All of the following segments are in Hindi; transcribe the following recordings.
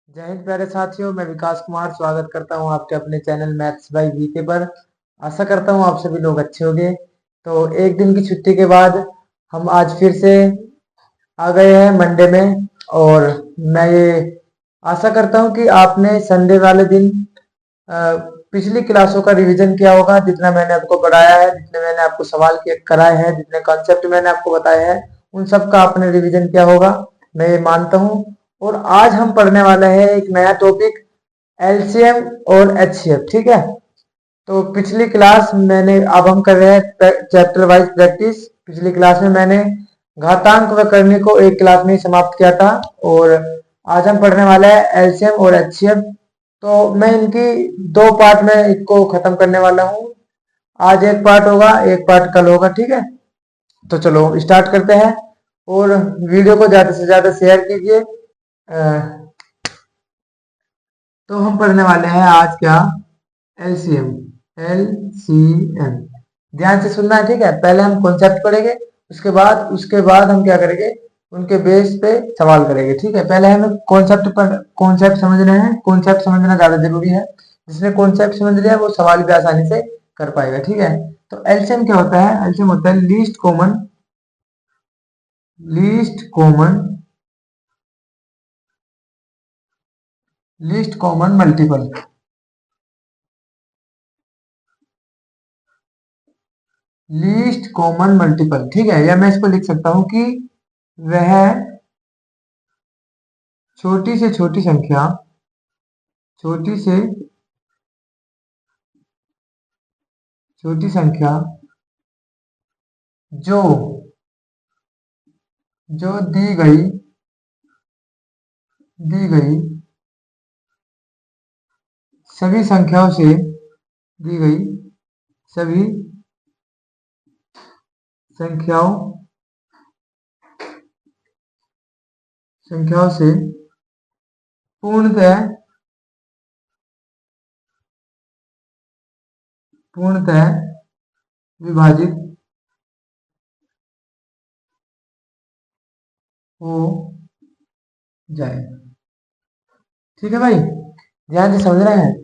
जय हिंद प्यारे साथियों, मैं विकास कुमार स्वागत करता हूं आपके अपने चैनल मैथ्स बाय वीके पर। आशा करता हूं आप सभी लोग अच्छे होंगे। तो एक दिन की छुट्टी के बाद हम आज फिर से आ गए हैं मंडे में। और मैं ये आशा करता हूं कि आपने संडे वाले दिन पिछली क्लासों का रिवीजन किया होगा। जितना मैंने आपको पढ़ाया है, जितने मैंने आपको सवाल कराए हैं, जितने कॉन्सेप्ट मैंने आपको बताए हैं, उन सब का आपने रिवीजन किया होगा, मैं ये मानता हूं। और आज हम पढ़ने वाले हैं एक नया टॉपिक, एलसीएम और एचसीएफ। ठीक है, तो पिछली क्लास मैंने, अब हम कर रहे हैं चैप्टर वाइज प्रैक्टिस। पिछली क्लास में मैंने घातांक व करने को एक क्लास में ही समाप्त किया था, और आज हम पढ़ने वाले हैं एलसीएम और एचसीएफ। तो मैं इनकी दो पार्ट में इसको खत्म करने वाला हूँ। आज एक पार्ट होगा, एक पार्ट कल होगा। ठीक है, तो चलो स्टार्ट करते हैं। और वीडियो को ज्यादा से ज्यादा शेयर कीजिए। तो हम पढ़ने वाले हैं आज क्या, एलसीएम। एलसीएम ध्यान से सुनना है, ठीक है। पहले हम कॉन्सेप्ट पढ़ेंगे, उसके बाद हम क्या करेंगे, उनके बेस पे सवाल करेंगे। ठीक है, पहले हमें कॉन्सेप्ट समझना है। कॉन्सेप्ट समझना ज्यादा जरूरी है। जिसने कॉन्सेप्ट समझ लिया वो सवाल भी आसानी से कर पाएगा। ठीक है, तो एलसीएम क्या होता है? एलसीएम होता है least common multiple. Least common multiple, ठीक है। या मैं इसको लिख सकता हूं कि वह छोटी से छोटी संख्या, छोटी से छोटी संख्या जो जो दी गई सभी संख्याओं से, दी गई सभी संख्याओं संख्याओं से पूर्णतः पूर्णतः विभाजित हो जाए। ठीक है भाई, ध्यान से समझ रहे हैं।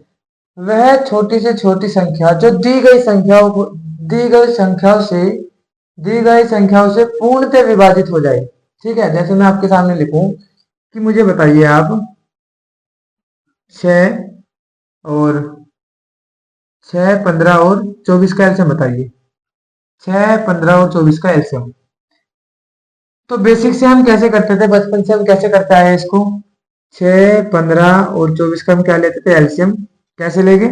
वह छोटी से छोटी संख्या जो दी गई संख्याओं से पूर्णतः विभाजित हो जाए। ठीक है, जैसे मैं आपके सामने लिखूं कि मुझे बताइए आप 6 और 6, 15 और 24 का एलसीएम बताइए। 6, 15 और 24 का एलसीएम। तो बेसिक से हम कैसे करते थे, बचपन से हम कैसे करते आए हैं इसको। 6, 15 और 24 का हम क्या लेते थे, एलसीएम। कैसे लेंगे,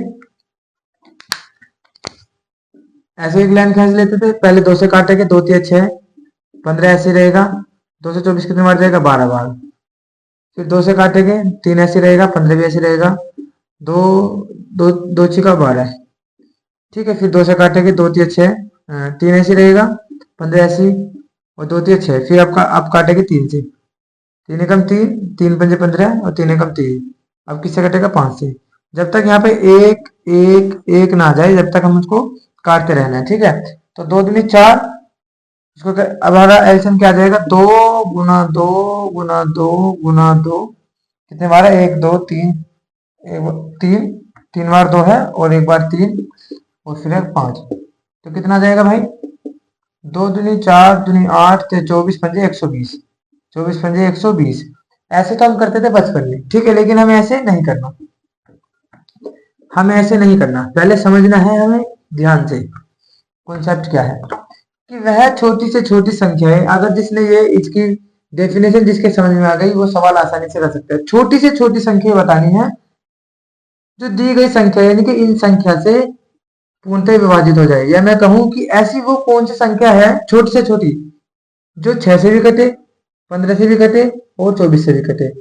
ऐसे एक लाइन खींच लेते थे। पहले 2 से काटेंगे, 2 3 6, 15 ऐसे रहेगा। 2 से 24 कितने बार जाएगा, 12 बार। फिर 2 से काटेंगे, 3 ऐसे रहेगा, 15 भी ऐसे रहेगा। दो दो दो छिका 12। ठीक है, फिर 2 से काटेंगे, 2 3 6, 3 ऐसे रहेगा, 15 ऐसे, और 2 3 6। फिर आप काटेंगे 3 से, 3 एकम 3, 3 पंजे 15 और 3 एकम 3। अब किससे कटेगा, 5 से। जब तक यहाँ पे एक एक एक ना आ जाए, जब तक हम उसको काटते रहना है। ठीक है, तो 2 दूनी 4। अब हमारा एलसीएम क्या आ जाएगा, 2 गुना 2 गुना 2 गुना 2। कितने बार है, 1 2 3, 3, 3 बार 2 है, और एक बार 3, और फिर 5। तो कितना आ जाएगा भाई, 2 दूनी 4 दूनी 8, 24 पंजे 120। 24 पंजे 120। ऐसे तो हम करते थे बचपन में, ठीक है, लेकिन हमें ऐसे नहीं करना। हमें ऐसे नहीं करना, पहले समझना है हमें ध्यान से कॉन्सेप्ट क्या है। कि वह छोटी से छोटी संख्या है। अगर जिसने ये इसकी डेफिनेशन जिसके समझ में आ गई, वो सवाल आसानी से कर सकता है। छोटी से छोटी संख्या बतानी है जो दी गई संख्या, यानी कि इन संख्या से पूर्णतः विभाजित हो जाए। या मैं कहूं कि ऐसी वो कौन सी संख्या है छोटी से छोटी, जो 6 से भी कटे, 15 से भी कटे, और 24 से भी कटे।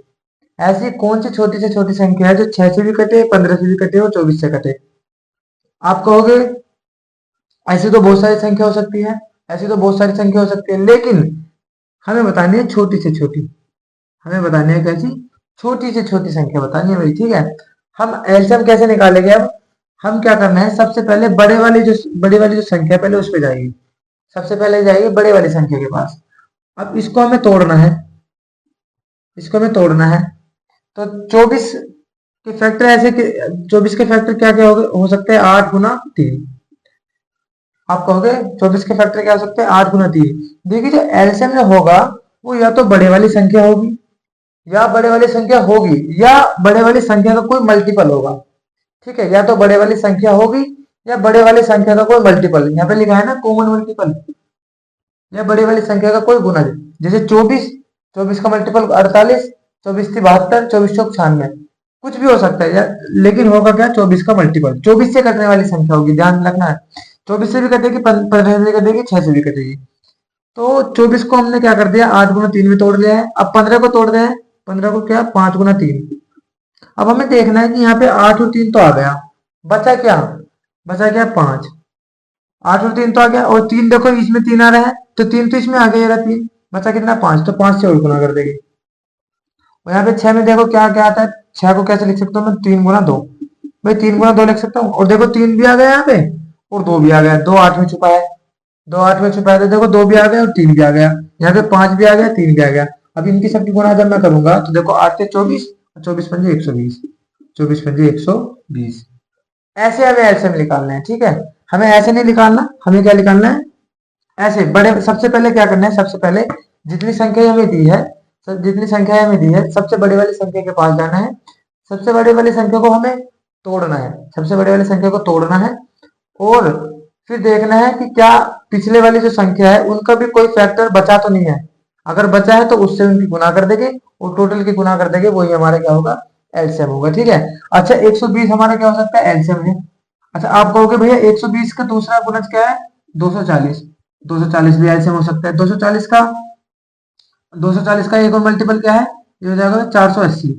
ऐसी कौन सी छोटी से छोटी संख्या है जो 6 से भी कटे, 15 से भी कटे, और 24 से कटे। आप कहोगे ऐसी तो बहुत सारी संख्या हो सकती है, ऐसी तो बहुत सारी संख्या हो सकती है, लेकिन हमें बतानी है छोटी से छोटी। हमें बतानी है कैसी, छोटी से छोटी संख्या बतानी है भाई। ठीक है, हम एलसीएम कैसे निकालेंगे। अब हम क्या करना है, सबसे पहले बड़े वाली जो संख्या पहले उस पर जाएगी। सबसे पहले जाएगी बड़े वाली संख्या के पास। अब इसको हमें तोड़ना है, इसको हमें तोड़ना है। तो 24 के फैक्टर ऐसे कि 24 के फैक्टर क्या क्या हो सकते हैं? 8 गुना 3। आप कहोगे 24 के फैक्टर क्या हो सकते हैं? 8 गुना 3। देखिए जो एलसीएम में होगा वो या तो बड़े वाली संख्या होगी, या बड़े वाली संख्या होगी, या बड़े वाली संख्या का कोई मल्टीपल होगा। ठीक है, या तो बड़े वाली संख्या होगी या बड़े वाली संख्या का कोई मल्टीपल। यहाँ पे लिखा है ना कॉमन मल्टीपल, या बड़ी वाली संख्या का कोई गुना। जैसे 24, 24 का मल्टीपल 48, 24 3 72, 24 4 96, कुछ भी हो सकता है यार, लेकिन होगा क्या? 24 का मल्टीपल। 24 से कटने वाली संख्या होगी, ध्यान रखना है। 24 से भी कटेगी, 15 से कटेगी, 6 से भी कटेगी। तो 24 को हमने क्या कर दिया? 8 गुना 3 में तोड़ लिया है। अब 15 को तोड़ रहे हैं। 15 को क्या? 5 गुना 3। अब हमें देखना है कि यहाँ पे 8 और 3 तो आ गया, बचा क्या? बचा क्या? 5। 8 और 3 तो आ गया, और 3 देखो इसमें 3 आ रहा है, तो 3 तो इसमें आ गया, 3 बचा कितना? 5। तो 5 से और गुना कर देंगे। और यहाँ पे 6 में देखो क्या क्या आता है? 6 को कैसे लिख सकता हूँ मैं? 3 गुना 2। भाई 3 गुना 2 लिख सकता हूँ। और देखो 3 भी आ गया यहाँ पे, और 2 भी आ गया। 2 8 में छुपा है, 2 8 में छुपा है, तो देखो 2 भी आ गया और 3 भी आ गया। यहाँ पे 5 भी आ गया, 3 भी आ गया। अब इनकी सबकी गुणा जब मैं करूंगा तो देखो 8 से 24, 24 पंजे 120, 24 पंजे 120। ऐसे हमें एलसीएम निकालना है। ठीक है, हमें ऐसे नहीं निकालना, हमें क्या निकालना है? ऐसे बड़े। सबसे पहले क्या करना है? सबसे पहले जितनी संख्या हमें दी है, जितनी संख्या हमें दी है, सबसे बड़े वाली संख्या के पास जाना है। सबसे बड़े वाली संख्या को हमें तोड़ना है, सबसे बड़े वाली संख्या को तोड़ना है। और फिर देखना है कि क्या पिछले वाली जो संख्या है उनका भी कोई फैक्टर बचा तो नहीं है। अगर बचा है तो उससे उनकी गुना कर देंगे, और टोटल की गुना कर देंगे, वही हमारा क्या होगा? एलसीएम होगा। ठीक है। अच्छा 120 हमारा क्या हो सकता है? एलसीएम है। अच्छा आप कहोगे भैया 120 का दूसरा गुणज क्या है? 240। 240 भी एलसीएम हो सकता है। 240 का एक और मल्टीपल क्या है? ये हो जाएगा 480।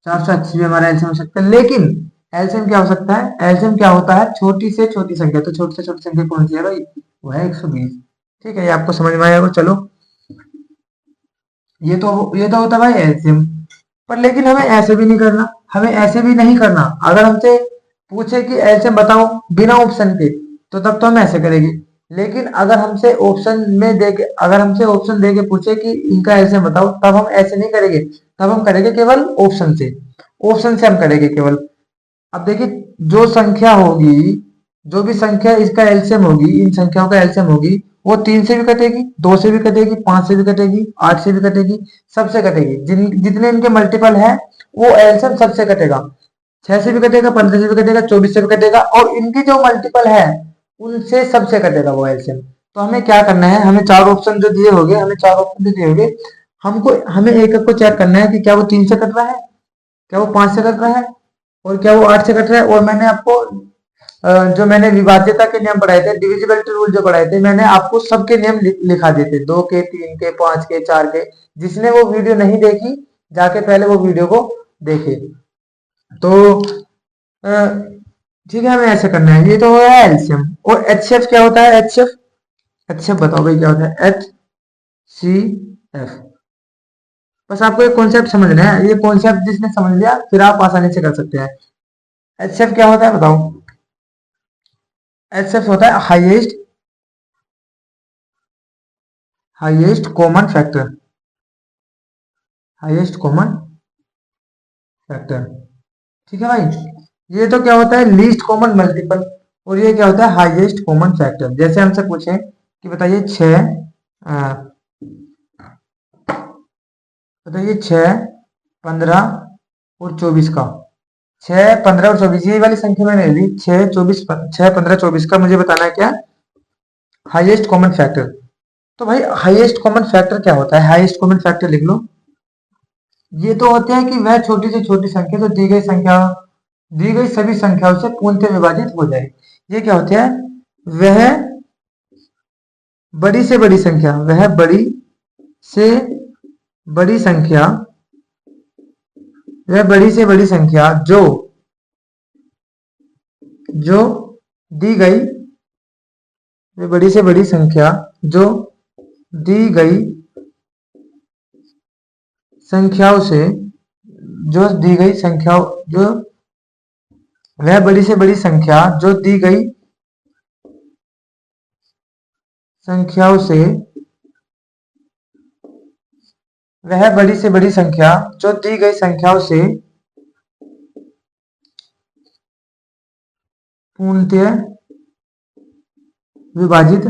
480 भी हमारा एलसीएम हो सकता है। लेकिन एलसीएम क्या हो सकता है? एलसीएम क्या होता है? छोटी से छोटी संख्या। तो छोटी से छोटी संख्या कौन सी है भाई? वो है 120। ठीक है, ये आपको समझ में आया होगा। चलो ये तो होता है भाई एलसीएम। पर लेकिन हमें ऐसे भी नहीं करना, हमें ऐसे भी नहीं करना। अगर हमसे पूछे कि एलसीएम बताओ बिना ऑप्शन के, तो तब तो हम ऐसे करेंगे। लेकिन अगर हमसे ऑप्शन में दे के, अगर हमसे ऑप्शन दे के पूछे कि इनका एलसीएम बताओ, तब हम ऐसे नहीं करेंगे। तब हम करेंगे केवल ऑप्शन से। ऑप्शन से हम करेंगे केवल। अब देखिए जो संख्या होगी, जो भी संख्या इसका एलसीएम होगी, इन संख्याओं का एलसीएम होगी, वो 3 से भी कटेगी, 2 से भी कटेगी, 5 से भी कटेगी, 8 से भी कटेगी, सबसे कटेगी। जितने इनके मल्टीपल है वो एलसीएम सबसे कटेगा। 6 से भी कटेगा, 15 से भी कटेगा, 24 से भी कटेगा, और इनकी जो मल्टीपल है उनसे सबसे कटेगा वो एलसीएम। तो हमें क्या करना है? हमें 4 ऑप्शन जो दिए होंगे, हमें 4 ऑप्शन जो दिए होंगे, हमें एक एक को चेक करना है कि क्या वो 3 से कट रहा है, क्या वो 5 से कट रहा है, और क्या वो 8 से कट रहा है। और मैंने आपको जो मैंने विभाज्यता के नियम पढ़ाए थे, डिविजिबिलिटी रूल जो पढ़ाए थे, मैंने आपको सबके नियम लिखा दिए थे, 2 के, 3 के, 5 के, 4 के। जिसने वो वीडियो नहीं देखी, जाके पहले वो वीडियो को देखे। तो अ, ठीक है, हमें ऐसे करना है। ये तो हो है एलसीएम। और एचसीएफ क्या होता है? एचसीएफ, एचसीएफ बताओ भाई क्या होता है? एचसीएफ। बस आपको एक कॉन्सेप्ट समझना है। ये कॉन्सेप्ट जिसने समझ लिया फिर आप आसानी से कर सकते हैं। एचसीएफ क्या होता है बताओ? एचसीएफ होता है highest common factor. Highest common factor. ठीक है भाई। ये तो क्या होता है? Least common multiple. और ये क्या होता है? Highest common factor. जैसे हमसे पूछे कि बताइए 6, बताइए 6, 15 और 24 का। 6, 15 और 24, ये वाली संख्या मैंने ली। 6, 24, 6, 15, 24 का मुझे बताना है क्या? Highest common factor. तो भाई हाईएस्ट कॉमन फैक्टर क्या होता है? हाईएस्ट कॉमन फैक्टर लिख लो। ये तो होते हैं कि वह छोटी से छोटी संख्या जो दी गई सभी संख्याओं से पूर्णतः विभाजित हो जाए। ये क्या होते हैं? वह बड़ी से बड़ी संख्या, वह बड़ी से बड़ी संख्या, वह बड़ी से बड़ी संख्या जो जो दी गई, वह बड़ी से बड़ी संख्या जो दी गई संख्याओं से, जो दी गई संख्याओं जो वह बड़ी से बड़ी संख्या जो दी गई संख्याओं से वह बड़ी से बड़ी संख्या जो दी गई संख्याओं से पूर्णतः विभाजित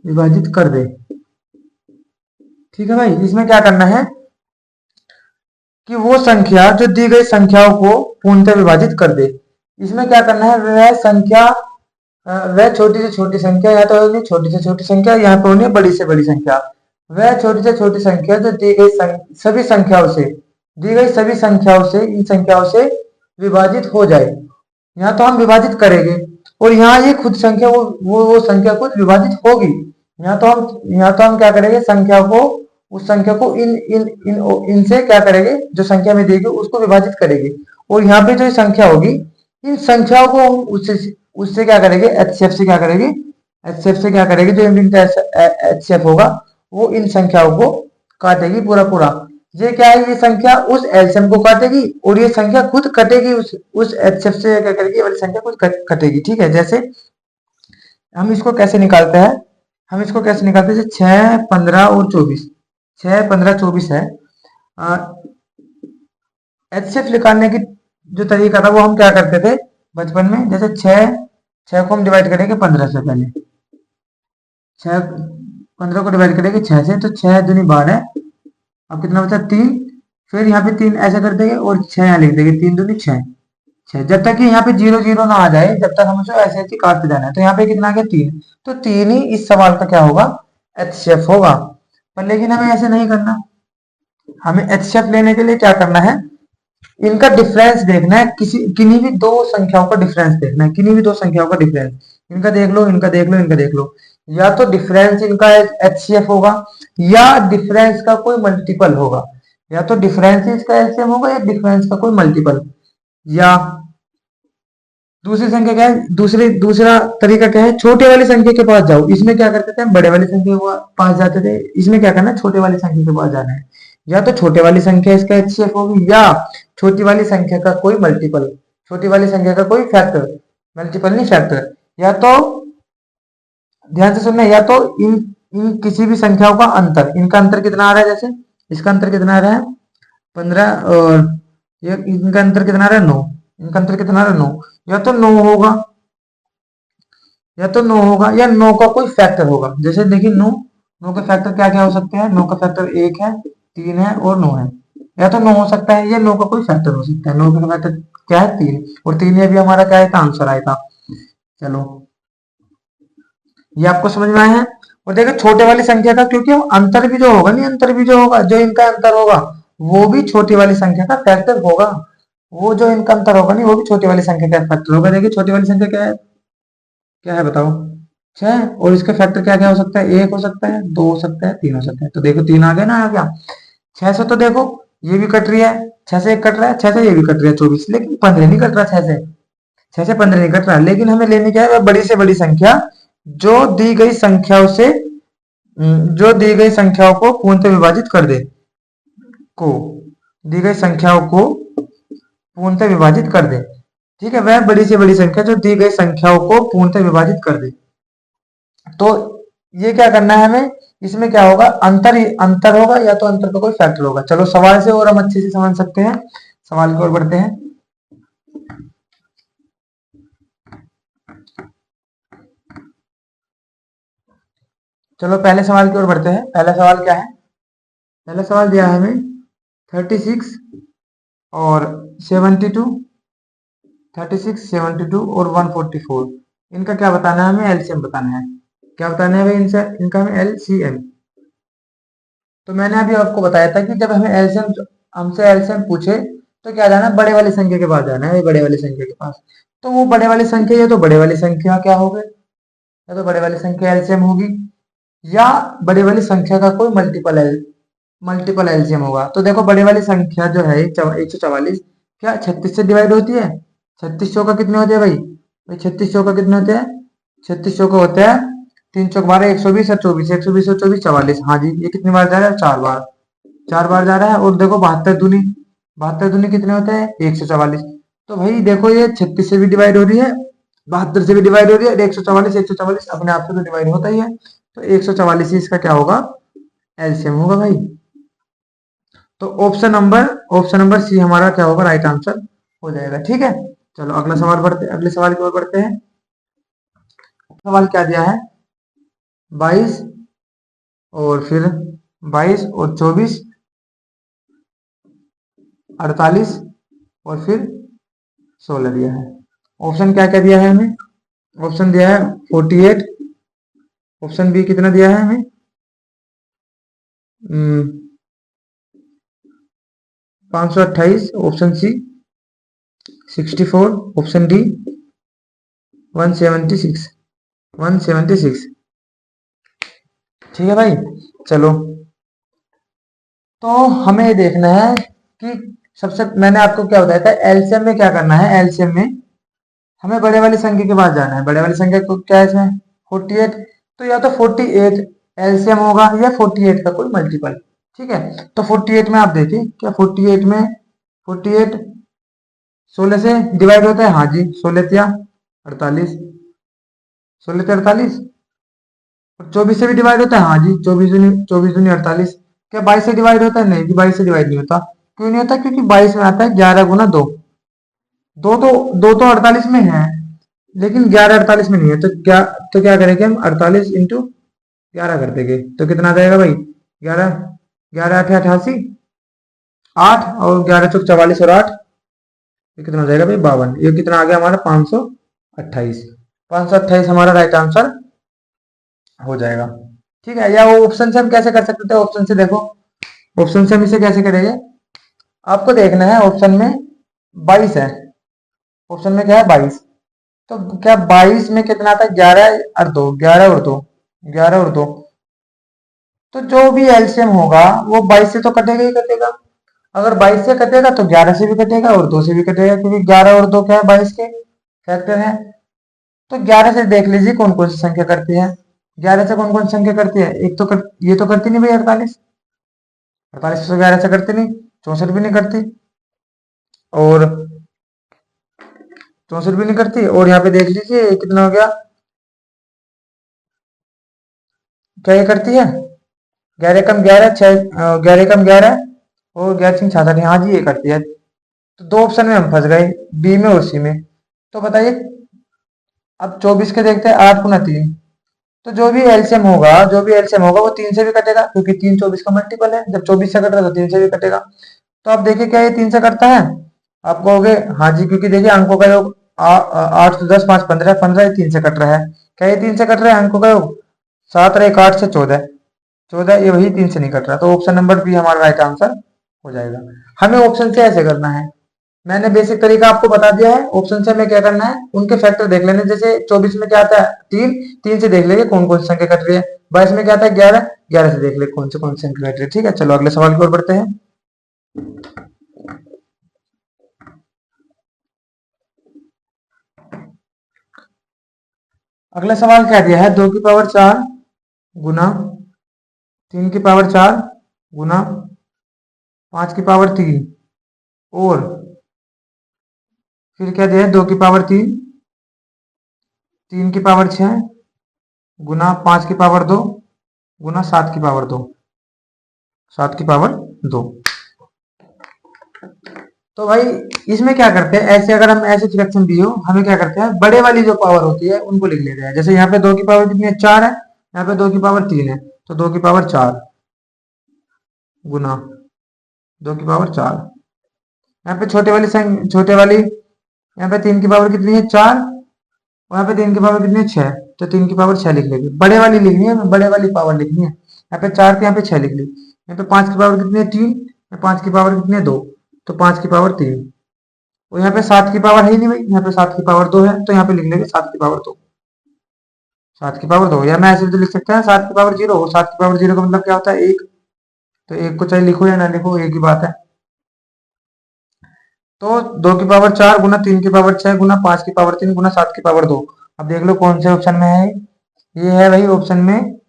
विभाजित कर दे। ठीक है भाई, इसमें क्या करना है कि वो संख्या जो दी गई संख्याओं को पूर्णतः विभाजित कर दे। इसमें क्या करना है, वह संख्या वह छोटी से छोटी संख्या, या तो होनी छोटी से छोटी संख्या, यहाँ पे होनी बड़ी से बड़ी संख्या। वह छोटी से छोटी संख्या जो दी गई सभी संख्याओं से, दी गई सभी संख्याओं से, इन संख्याओं से विभाजित हो जाए। यहाँ तो हम विभाजित करेंगे, और यहाँ ये खुद संख्या वो संख्या खुद विभाजित होगी। यहाँ तो हम क्या करेंगे, संख्या को, उस संख्या को इनसे क्या करेंगे, जो संख्या में देगी उसको विभाजित करेंगे। और यहाँ पे जो संख्या होगी, इन संख्याओं को हम उससे क्या करेंगे, एचसीएफ से क्या करेंगे, एचसीएफ से क्या करेंगे, जो इनका एचसीएफ होगा वो इन संख्याओं को काटेगी पूरा पूरा। ये क्या है, ये संख्या उस एलसीएम को काटेगी, और ये संख्या खुद कटेगी उस एचसीएफ से, क्या करेगी, ये वाली संख्या खुद कटेगी। ठीक है, जैसे हम इसको कैसे निकालते हैं, हम इसको कैसे निकालते हैं, 6, 15 और 24, 6, 15, 24 है। एचसीएफ निकालने की जो तरीका था वो हम क्या करते थे बचपन में, जैसे 6 को हम डिवाइड करेंगे 15 से, पहले 15 को डिवाइड करेंगे 6 से, तो 6 दूनी 12, अब कितना बचा 3, फिर यहाँ पे 3 ऐसे कर देंगे और 6 यहाँ लिख देंगे, 3 दूनी 6, जब तक कि यहाँ पे 0 0 ना आ जाए, जब तक हम ऐसे ऐसे काटते जाना है। तो यहाँ पे कितना आ गया 3, तो 3 ही इस सवाल का क्या होगा, एचसीएफ होगा। पर लेकिन हमें ऐसे नहीं करना, हमें एचसीएफ लेने के लिए क्या करना है, इनका डिफरेंस देखना है, किन्हीं भी दो संख्याओं का डिफरेंस देखना है, किन्हीं भी दो संख्याओं का डिफरेंस, इनका देख लो, इनका देख लो, इनका देख लो। या तो डिफरेंस इनका एचसीएफ होगा, या डिफरेंस का कोई मल्टीपल होगा, या तो डिफरेंस इसका एलसीएम होगा, या डिफरेंस का कोई मल्टीपल। या दूसरी संख्या क्या है, दूसरा तरीका क्या है, छोटे वाली संख्या के पास जाओ। इसमें क्या करते थे हम, बड़े वाली संख्या के पास जाते थे, इसमें क्या करना है, छोटे वाली संख्या के पास जाना है। या तो छोटे वाली संख्या इसका एचसीएफ होगी, या छोटी वाली संख्या का कोई मल्टीपल, छोटी वाली संख्या का कोई फैक्टर, मल्टीपल नहीं फैक्टर। या तो ध्यान से सुनना, या तो इन किसी भी संख्याओं का अंतर, इनका अंतर कितना आ रहा है, जैसे इसका अंतर कितना आ रहा है 15, और ये इनका अंतर कितना आ रहा है 9, इनका अंतर कितना आ रहा है 9। या तो 9 होगा, या तो 9 होगा, या 9 का कोई फैक्टर होगा। जैसे देखिए 9 का फैक्टर क्या क्या हो सकते हैं, 9 का फैक्टर 1 है, 3 है और 9 है। या तो 9 हो सकता है, या 9 का कोई फैक्टर हो सकता है। 9 का फैक्टर क्या है 3, और 3 ये भी हमारा क्या है, आंसर आया था। चलो, ये आपको समझ में आया है। और देखो छोटे वाली संख्या का, क्योंकि अंतर भी जो होगा, नहीं अंतर भी जो होगा, जो इनका अंतर होगा वो भी छोटी वाली संख्या का फैक्टर होगा। वो जो इनका अंतर होगा नहीं, वो भी छोटी वाली संख्या का फैक्टर होगा। देखिए छोटी वाली संख्या क्या है, क्या है बताओ, 6, और इसका फैक्टर क्या क्या हो सकता है, 1 हो सकता है, 2 हो सकता है, 3 हो सकता है। तो देखो 3 आ गया ना, आ गया। 6 से तो देखो ये भी कट रही है, 6 से 1 कट रहा है, 6 से ये भी कट रही है 24, लेकिन 15 नहीं कट रहा, 6 से 15 नहीं कट रहा। लेकिन हमें लेने क्या है, बड़ी से बड़ी संख्या जो दी गई संख्याओं से, जो दी गई संख्याओं को पूर्णतः विभाजित कर दे, को दी गई संख्याओं को पूर्णतः विभाजित कर दे। ठीक है, वह बड़ी से बड़ी संख्या जो दी गई संख्याओं को पूर्णतः विभाजित कर दे। तो ये क्या करना है हमें, इसमें क्या होगा, अंतर होगा, या तो अंतर का कोई फैक्टर होगा। चलो सवाल से और हम अच्छे से समझ सकते हैं, सवाल की ओर बढ़ते हैं। चलो पहले सवाल की ओर बढ़ते हैं। पहला सवाल क्या है, पहला सवाल दिया है हमें 36 और 72, 36, 72 और 144, इनका क्या बताना है, हमें एलसीएम बताना है। क्या बताना है भाई, इनसे इनका हमें एलसीएम। तो मैंने अभी आपको बताया था कि जब हमें एलसीएम, हमसे एलसीएम पूछे तो क्या जाना, बड़े वाली संख्या के पास जाना है, बड़े वाली संख्या के पास। तो वो बड़े वाली संख्या, या तो बड़े वाली संख्या क्या हो गए, या तो बड़े वाली संख्या एलसीएम होगी, या बड़े वाली संख्या का कोई मल्टीपल एलसीएम होगा। तो देखो बड़े वाली संख्या जो है 144, क्या 36 से डिवाइड होती है, 36 चौका कितने होते हैं भाई 36 चौका कितने होते हैं, 36 चौका होते हैं 3 चौक 12, 120 और 24, 120 और 24 44। हाँ जी, ये कितनी बार जा रहा है, 4 बार, 4 बार जा रहा है। और देखो 72 दूनी कितने होते हैं 144। तो भाई देखो ये 36 से भी डिवाइड हो रही है, 72 से भी डिवाइड हो रही है, 144 अपने आप से तो डिवाइड होता ही है। तो 144 इसका क्या होगा, एलसीएम होगा भाई। तो ऑप्शन नंबर सी हमारा क्या होगा, राइट आंसर हो जाएगा। ठीक है, चलो अगले सवाल की ओर बढ़ते हैं। सवाल क्या दिया है, 22 और फिर 22 और 24, 48 और फिर 16 दिया है। ऑप्शन क्या क्या दिया है हमें, ऑप्शन दिया है 48, ऑप्शन बी कितना दिया है हमें 528, ऑप्शन सी 64, ऑप्शन डी 176, 176। ठीक है भाई, चलो तो हमें ये देखना है कि सबसे मैंने आपको क्या बताया था, एलसीएम में क्या करना है, एलसीएम में हमें बड़े वाली संख्या के पास जाना है। बड़े वाली संख्या को क्या है इसमें 48, तो या तो 48 एलसीएम होगा या 48 का कोई मल्टीपल। ठीक है, तो 48 में आप देखिए क्या 48 में 48 16 से डिवाइड होता है, हाँ जी 16 या 48, 16 से 48। और 24 से भी डिवाइड होता है, हाँ जी 24 दूनी 48। क्या 22 से डिवाइड होता है, नहीं जी 22 से डिवाइड नहीं होता। क्यों नहीं होता, क्योंकि 22 में आता है 11 गुना 2, दो तो 48 में है लेकिन 11 48 में नहीं है। तो क्या करेंगे हम, 48 इंटू 11 कर देंगे, तो कितना आ जाएगा भाई 11, 11 8 88, 8 और 11 चौक 44 और 8, ये कितना हो जाएगा भाई 52। ये कितना आ गया हमारा 528, 528 हमारा राइट आंसर हो जाएगा। ठीक है, या वो ऑप्शन से हम कैसे कर सकते थे, ऑप्शन से देखो, ऑप्शन से हम इसे कैसे करेंगे, आपको देखना है ऑप्शन में 22 है, ऑप्शन में क्या है 22, तो क्या 22 में कितना आता है 11 और 2, 11 और 2, 11 और 2, तो जो भी एलसीएम होगा वो 22 से तो कटेगा ही कटेगा। अगर 22 से कटेगा तो 11 से भी कटेगा और 2 से भी कटेगा, क्योंकि 11 और 2 क्या है 22 के फैक्टर है। तो 11 से देख लीजिए कौन कौन सी संख्या करती है, 11 से कौन कौन सी संख्या करती है, एक तो ये तो करती नहीं भाई 48, 48 तो 11 से करती नहीं, 64 भी नहीं करती और 64 भी नहीं करती। और यहाँ पे देख लीजिए ये कितना हो गया, क्या ये करती है 11 कम 11 6, 11 कम 11 और 11 सिंह 66, हाँ जी ये करती है। तो दो ऑप्शन में हम फंस गए, बी में और सी में। तो बताइए अब 24 के देखते हैं, 8 गुना 3, तो जो भी एलसीएम होगा वो 3 से भी कटेगा, क्योंकि 3 24 का मल्टीपल है। जब 24 से कट रहा है तो 3 से भी कटेगा। तो आप देखिए क्या ये 3 से करता है, आप कहोगे हाँ जी, क्योंकि देखिए अंकों का योग 8 से 10 5 15, 15 ये 3 से कट रहा है। क्या ये 3 से कट रहा है अंकों का योग, 7 और 1 8 से 14, 14 ये वही 3 से नहीं कट रहा। तो ऑप्शन नंबर बी हमारा राइट आंसर हो जाएगा। हमें ऑप्शन से ऐसे करना है, मैंने बेसिक तरीका आपको बता दिया है। ऑप्शन से हमें क्या करना है, उनके फैक्टर देख लेने, जैसे 24 में क्या आता है 3, 3 से देख लेंगे कौन कौन सी संख्या कट रही है। 22 में क्या आता है 11, 11 से देख ले कौन सी संख्या कट रही है। ठीक है, चलो अगले सवाल की ओर बढ़ते हैं। अगला सवाल क्या दिया है, 2 की पावर 4 गुना 3 की पावर 4 गुना 5 की पावर 3 और फिर क्या दिया है 2 की पावर 3, 3 की पावर 6 गुना 5 की पावर 2 गुना 7 की पावर 2, 7 की पावर 2। तो भाई इसमें क्या करते हैं, ऐसे अगर हम ऐसे फ्रैक्शन दी हो, हमें क्या करते हैं बड़े वाली जो पावर होती है उनको लिख लेते हैं। जैसे यहाँ पे 2 की पावर कितनी है 4 है, यहाँ पे 2 की पावर 3 है, तो 2 की पावर 4 गुना 2 की पावर 4। यहाँ पे छोटे वाली यहाँ पे 3 की पावर कितनी है 4 और यहाँ पे 3 की पावर कितनी है 6, तो 3 की पावर 6 लिख लेंगे। बड़े वाली लिखनी है, बड़े वाली पावर लिखनी है। यहाँ पे 4 थी, यहाँ पे 6 लिख ली। यहाँ पे 5 की पावर कितनी है 3, 5 की पावर कितनी है 2, तो 5 की पावर 3। और यहाँ पे 7 की पावर है ही नहीं भाई, यहाँ पे 7 की पावर 2 है, तो यहाँ पे लिख लेंगे 7 की पावर 2, 7 की पावर 2। या मैं ऐसे भी तो लिख सकता है 7 की पावर 0, 7 की पावर 0 का मतलब क्या होता है 1, तो 1 को चाहे लिखो या ना लिखो एक ही बात है। तो 2 की पावर 4 गुना 3 की पावर 6 गुना 5 की पावर 3 गुना 7 की पावर 2। अब देख लो कौन से ऑप्शन में है, ये है भाई ऑप्शन में,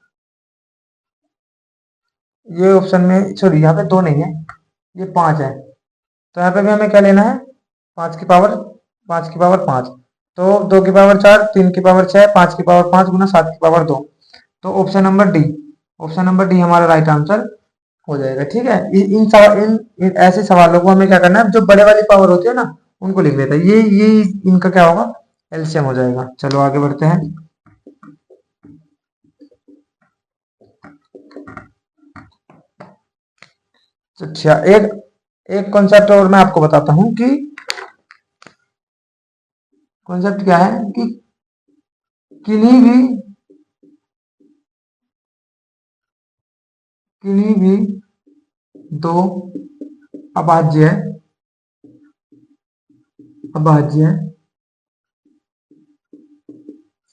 ये ऑप्शन में सॉरी यहाँ पे 2 नहीं है, ये 5 है। तो यहाँ पे भी हमें क्या लेना है 5 की पावर 5। तो 2 की पावर 4, 3 की पावर 6, 5 की पावर 5 गुना 7 की पावर 2। तो ऑप्शन नंबर डी हमारा राइट आंसर हो जाएगा। ठीक है, इन ऐसे सवालों को हमें क्या करना है, जो बड़े वाली पावर होती है ना उनको लिख लेता है। ये इनका क्या होगा, एलसीएम हो जाएगा। चलो आगे बढ़ते हैं। अच्छा, एक एक कॉन्सेप्ट और मैं आपको बताता हूं कि कॉन्सेप्ट क्या है कि किन्हीं भी किन्हीं भी दो अभाज्य अभाज्य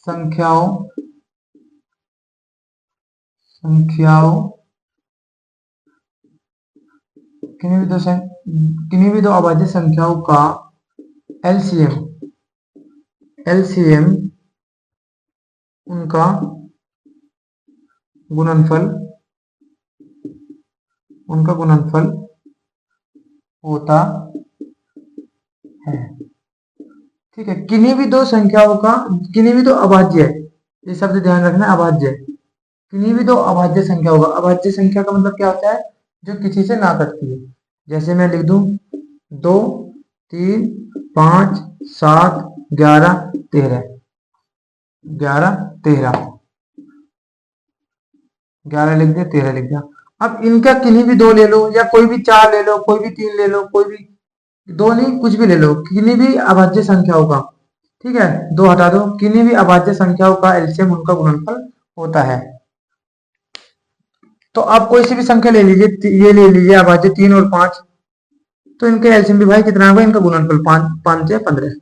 संख्याओं संख्याओं किन्हीं भी दो अभाज्य संख्याओं का एलसीएम एलसीएम उनका गुणनफल होता है। ठीक है, किन्हीं भी दो संख्याओं का, किन्हीं भी दो अभाज्य, ये शब्द ध्यान रखना, अभाज्य, किन्हीं भी दो अभाज्य संख्या होगा। अभाज्य संख्या का मतलब क्या होता है, जो किसी से ना कटती है। जैसे मैं लिख दूं 2, 3, 5, 7, 11, 13, 11, 13, 11 लिख दिया, 13 लिख दिया। अब इनका किन्हीं भी दो ले लो, या कोई भी 4 ले लो, कोई भी 3 ले लो, कोई भी दो नहीं, कुछ भी ले लो, किन्हीं भी अभाज्य संख्याओं का, ठीक है, दो हटा दो, किन्हीं भी अभाज्य संख्याओं का एलसीएम उनका गुणनफल होता है। तो आप कोई सी भी संख्या ले लीजिए, ये ले लीजिए अभाज्य 3 और 5, तो इनके एलसीएम भी भाई कितना होगा, इनका गुणनफल 5 या 15।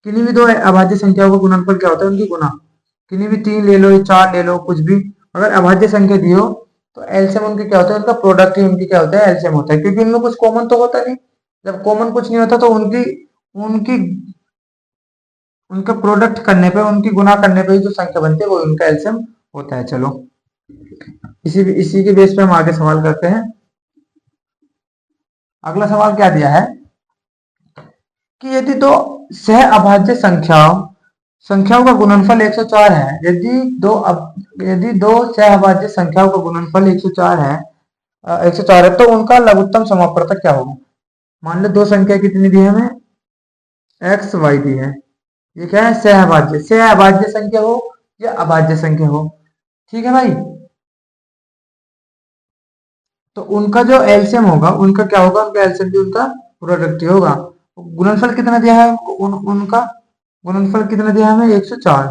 किन्हीं भी दो अभाज्य संख्याओं का गुणनफल क्या होता है, उनकी गुना। किन्हीं भी 3 ले लो, 4 ले लो, कुछ भी अगर अभाज्य संख्या दी हो तो एलसीएम उनकी क्या होता है, उनका प्रोडक्ट ही उनकी क्या होता है, एलसीएम होता है, क्योंकि इनमें कुछ कॉमन तो होता नहीं। जब कॉमन कुछ नहीं होता तो उनकी उनकी उनका प्रोडक्ट करने पे, उनकी गुना करने पे जो संख्या बनती है वो उनका एलसीएम होता है। चलो इसी के बेस पे हम आगे सवाल करते हैं। अगला सवाल क्या दिया है कि यदि दो सह अभाज्य संख्याओं का गुणनफल 104 है, यदि दो सह अभाज्य संख्याओं का गुणनफल 104 है, 104 है, तो उनका लघुत्तम समापवर्तक क्या होगा। मान लो दो संख्या कितनी दी है हमें, एक्स वाई दी है। ये क्या है, सह अभाज्य संख्या हो या अभाज्य संख्या हो, ठीक है भाई। तो उनका जो एलसीएम होगा, उनका क्या होगा, उनका एलसीएम भी उनका प्रोडक्ट ही होगा। गुणनफल कितना दिया है, उनका गुणनफल कितना दिया है हमें, 104।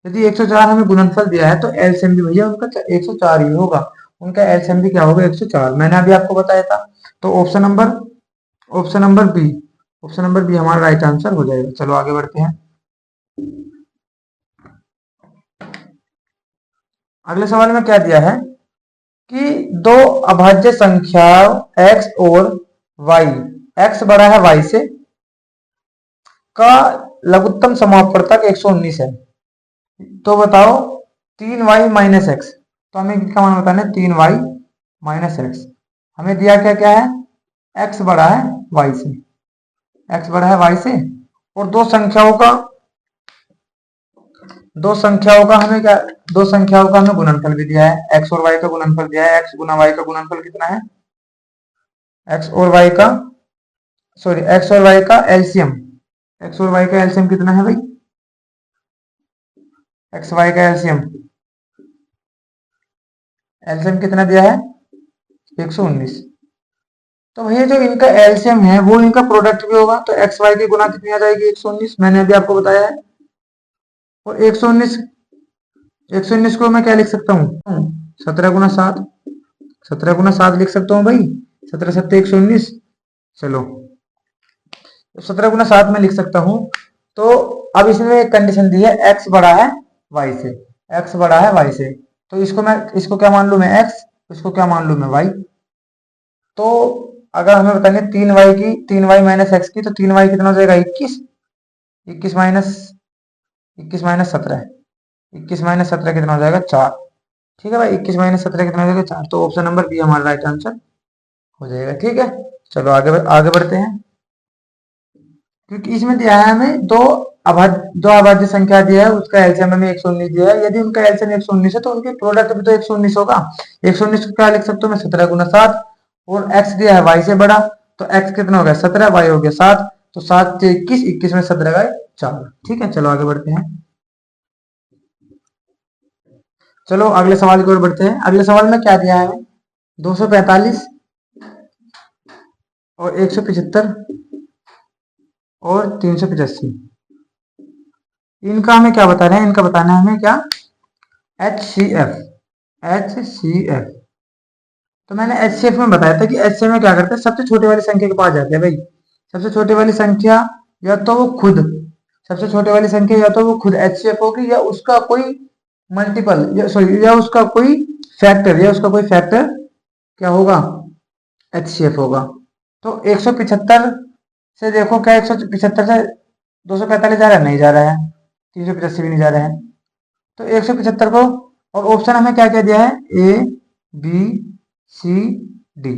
यदि 104 हमें गुणनफल दिया है तो एलसीएम भी भैया उनका 104 ही होगा। उनका एलसीएम भी क्या होगा, 104, मैंने अभी आपको बताया था। तो ऑप्शन नंबर बी हमारा राइट आंसर हो जाएगा। चलो आगे बढ़ते हैं। अगले सवाल में क्या दिया है कि दो अभाज्य संख्या x और y, x बड़ा है y से, का लघुत्तम समापवर्तक 119 है। तो बताओ 3y माइनस एक्स, तो हमें क्या मान बताना है, 3y माइनस एक्स। हमें दिया क्या क्या है, x बड़ा है y से, x बड़ा है y से, और दो संख्याओं का हमें गुणनफल भी दिया है, x और y का गुणनफल दिया है। x गुना y का गुणनफल कितना है, x और y का एलसीएम, x और y का एलसीएम कितना है भाई, x y का एलसीएम कितना दिया है, 119। तो भैया जो इनका एलसीएम है वो इनका प्रोडक्ट भी होगा, तो एक्स वाई की गुना कितनी आ जाएगी, 119, मैंने अभी आपको बताया है। और 119 को मैं क्या लिख सकता हूँ, 17 गुना 7, 17 गुना 7 लिख सकता हूँ भाई, 17 सत्ते 119। चलो तो 17 गुना 7 में लिख सकता हूँ। तो अब इसमें एक कंडीशन दी है, एक्स बड़ा है वाई से, एक्स बड़ा है वाई से, तो इसको क्या मान लू मैं, एक्स, इसको क्या मान लू मैं, वाई। तो अगर हमें बताएंगे 3y माइनस एक्स की, तो 3y कितना हो जाएगा, 21, 21 माइनस 17 कितना हो जाएगा, 4। ठीक है भाई, 21 माइनस 17 कितना हो जाएगा, 4। तो ऑप्शन नंबर बी हमारा राइट आंसर हो जाएगा। ठीक है, चलो आगे बढ़ते हैं। क्योंकि इसमें दिया है हमें दो जो अभाज्य संख्या दिया है उसका एलसीएम हमें 119 दिया है। यदि उनका एलसीएम 119 है तो उनके प्रोडक्ट भी तो 119 होगा। 119 को क्या लिख सकता हूँ मैं, 17 गुना 7। और एक्स दिया है वाई से बड़ा, तो एक्स कितना हो गया 17, वाई हो गया 7। तो 7 से 21, 21 में 17 गए 4। ठीक है, चलो आगे बढ़ते हैं। चलो अगले सवाल की ओर बढ़ते हैं। अगले सवाल में क्या दिया है हमें, 245 और 175 और 385। इनका हमें क्या बता रहे हैं, इनका बताना है हमें क्या, HCF। HCF तो मैंने HCF में बताया था कि HCF में क्या करते हैं, सबसे छोटे वाली संख्या के पास जाते हैं भाई। सबसे छोटे वाली संख्या या तो वो खुद, सबसे छोटे वाली संख्या या तो वो खुद HCF होगी या उसका कोई मल्टीपल, या सॉरी, या उसका कोई फैक्टर, या उसका कोई फैक्टर क्या होगा, HCF होगा। तो 175 से देखो, क्या 175 से 245 जा रहा है, नहीं जा रहा है। 385 भी नहीं जा रहा है। तो 175 को, और ऑप्शन हमें क्या क्या दिया है, A B C D.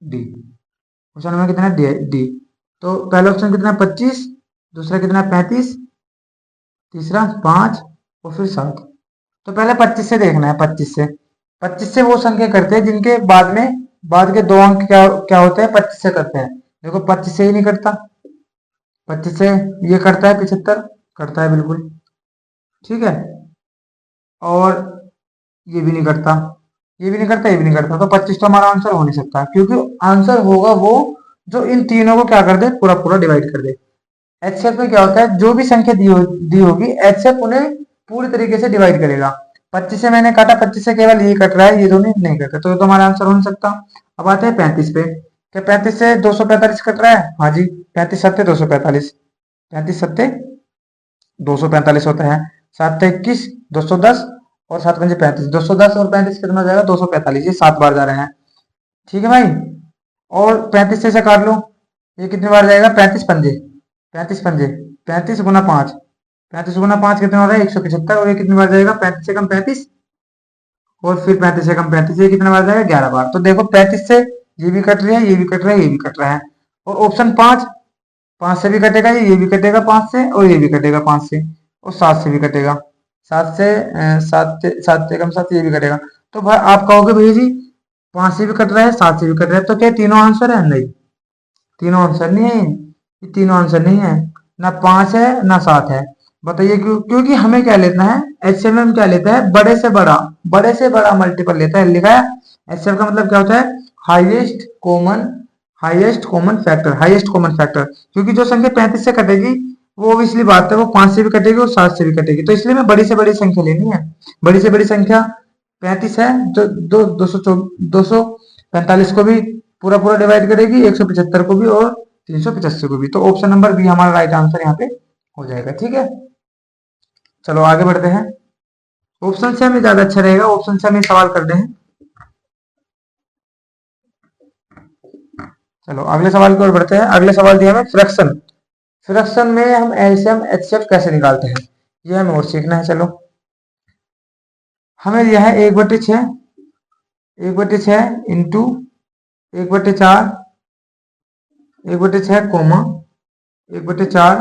D option हमें कितना है, डी। तो पहला ऑप्शन कितना है 25, दूसरा कितना है 35, तीसरा 5 और फिर 7। तो पहले 25 से देखना है। 25 से वो संख्या करते हैं जिनके बाद के दो अंक क्या क्या होते हैं, 25 से करते हैं। देखो 25 से ही नहीं करता, 25 से ये करता है 75, करता है बिल्कुल, ठीक है। और ये भी नहीं करता, ये भी नहीं करता, ये भी नहीं करता। तो 25 तो हमारा आंसर हो नहीं सकता, क्योंकि आंसर होगा वो जो इन तीनों को क्या कर दे, पूरा पूरा डिवाइड कर दे। एचसीएफ में क्या होता है, जो भी संख्या दी होगी एचसीएफ उन्हें पूरी तरीके से डिवाइड करेगा। 25 से मैंने काटा, 25 से केवल ये कट रहा है, ये दोनों नहीं कट रहा, तो ये तो हमारा आंसर हो नहीं सकता। अब आते हैं 35 पे। क्या 35 से 245 कट रहा है, हाँ जी। 35 सत्ते 245, 35 सत्ते 245 होता है। 7 21, 210 और 7 पंजे 35, 210 और 35 कितना हो जाएगा 245, ये 7 बार जा रहे हैं, ठीक है भाई। और 35 से काट लो, ये कितनी बार जाएगा, 35 पंजे, 35 पंजे 35 गुना 5, 35 गुना 5 कितना हो रहा है 175। और ये कितनी बार जाएगा, 35 से कम 35 और फिर 35 से कम 35, ये कितना बार जाएगा 11 बार। तो देखो 35 से ये भी कट रहा है, ये भी कट रहा है, ये भी कट रहा है। और ऑप्शन 5, 5 से भी कटेगा, ये भी कटेगा 5 से, और ये भी कटेगा 5 से, और 7 से भी कटेगा, 7 से 7 से कम 7, ये भी कटेगा। तो भाई आप कहोगे भैया जी 5 से भी कट रहा है, 7 से भी कट रहा है, तो क्या तीनों आंसर है, नहीं, तीनों आंसर नहीं है, ये तीनों आंसर नहीं है, ना 5 है ना 7 है। बताइए क्यों, क्योंकि हमें क्या लेना है, एचसीएम क्या लेता है, बड़े से बड़ा मल्टीपल लेता है। लिखा है एचसीएम का मतलब क्या होता है, highest common factor, highest common factor. क्योंकि जो संख्या 35 से कटेगी वो इसलिए बात है, वो 5 से भी कटेगी और 7 से भी कटेगी, तो इसलिए मैं बड़ी से बड़ी संख्या लेनी है। बड़ी से बड़ी संख्या 35 है, जो 245 को भी पूरा पूरा डिवाइड करेगी, 175 को भी और 385 को भी। तो ऑप्शन नंबर बी हमारा राइट आंसर यहाँ पे हो जाएगा, ठीक है। चलो आगे बढ़ते हैं। ऑप्शन से हमें ज्यादा अच्छा रहेगा, ऑप्शन से हमें सवाल करते हैं। चलो अगले सवाल की ओर बढ़ते हैं। अगले सवाल दिया हमें फ्रैक्शन। फ्रैक्शन में हम एलसीएम एचसीएफ कैसे निकालते हैं, ये हमें और सीखना है। चलो हमें दिया है 1/6, 1/6 इंटू 1/4, 1/6 कोमा 1/4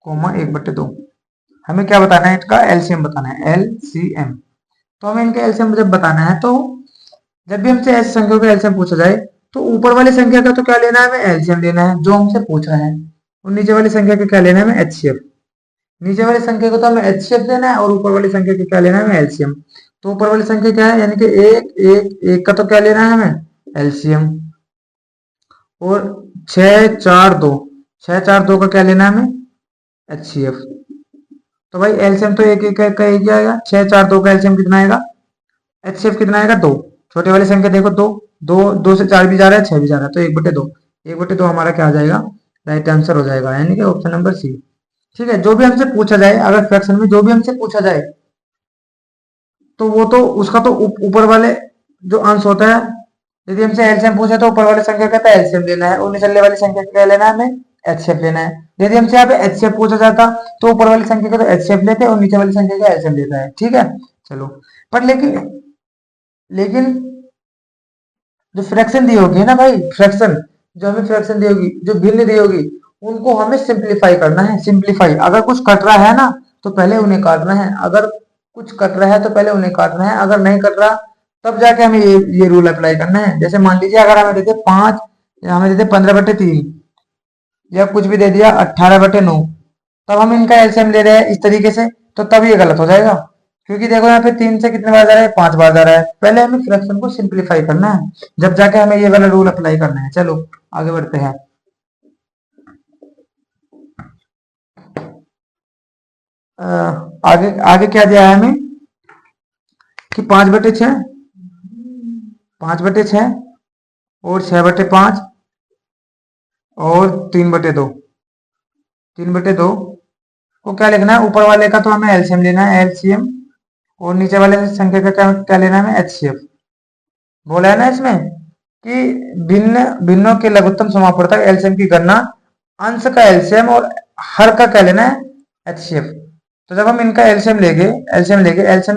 कोमा 1/2। हमें क्या बताना है, इसका एलसीएम बताना है, एलसीएम। तो हमें इनका एलसीएम जब बताना है, तो जब भी हमसे ऐसी संख्या का एलसीएम पूछा जाए, तो ऊपर वाली संख्या का तो क्या लेना है, हमें एलसीएम लेना है जो हमसे पूछा है, और नीचे वाली संख्या का क्या लेना है, हमें एचसीएफ। नीचे वाली संख्या को तो हमें एचसीएफ लेना है, और ऊपर वाली संख्या का क्या लेना है, हमें एलसीएम। तो ऊपर वाली संख्या क्या है, यानी कि 1 का तो क्या लेना है हमें, एलसीएम। और 6 4 2, 6 4 2 का क्या लेना है हमें, एचसीएफ। तो भाई एलसीएम तो एक ही आएगा, 6 4 2 का एलसीएम कितना आएगा, एचसीएफ कितना आएगा 2। छोटे वाली संख्या देखो, 2 2 2 से 4 भी जा रहा है, 6 भी जा रहा है, तो 1/2, 1/2 हमारा क्या आ जाएगा, राइट आंसर हो जाएगा, यानी कि ऑप्शन नंबर सी। ठीक है, जो भी हमसे पूछा जाए, अगर फ्रैक्शन में जो भी हमसे पूछा जाए, तो वो तो उसका तो ऊपर वाले जो अंश होता है, यदि हमसे एलसीएम पूछा तो ऊपर वाली संख्या का एलसीएम लेना है, और निचले वाली संख्या का क्या लेना है, हमें एचसीएफ लेना है। यदि हमसे यहाँ पे एचसीएफ पूछा जाता तो ऊपर वाली संख्या का तो एचसीएफ लेते और नीचे वाली संख्या का एलसीएम लेता है, ठीक है। चलो, पर लेकिन जो फ्रैक्शन दी होगी ना भाई, फ्रैक्शन जो हमें फ्रैक्शन दी होगी, जो भिन्न दी होगी, उनको हमें सिंप्लीफाई करना है। सिंप्लीफाई, अगर कुछ कट रहा है ना तो पहले उन्हें काटना है, अगर कुछ कट रहा है तो पहले उन्हें काटना है, अगर नहीं कट रहा तब जाके हमें ये रूल अप्लाई करना है। जैसे मान लीजिए अगर हमें देते 5 या हमें देते 15/3 या कुछ भी दे दिया 18/9, तब हम इनका एलसीएम ले रहे हैं इस तरीके से, तो तब ये गलत हो जाएगा। क्योंकि देखो यहाँ पे 3 से कितने बार जा रहा है, 5 बार जा रहा है। पहले हमें फ्रैक्शन को सिंप्लीफाई करना है, जब जाके हमें ये वाला रूल अप्लाई करना है। चलो आगे बढ़ते हैं। आगे आगे क्या दिया है हमें कि 5/6, 5/6 और 6/5 और 3/2, 3/2 को क्या लिखना है, ऊपर वाले का तो हमें एलसीएम लेना है, एलसीएम, और नीचे वाले संख्या का क्या क्या लेना है, हमें एचसीएफ। बोला है ना इसमें कि भिन्न भिन्नों के लघुत्तम समापवर्तक एलसीएम की गणना अंश का एलसीएम और हर का क्या लेना है, एचसीएफ। तो जब हम इनका एलसीएम में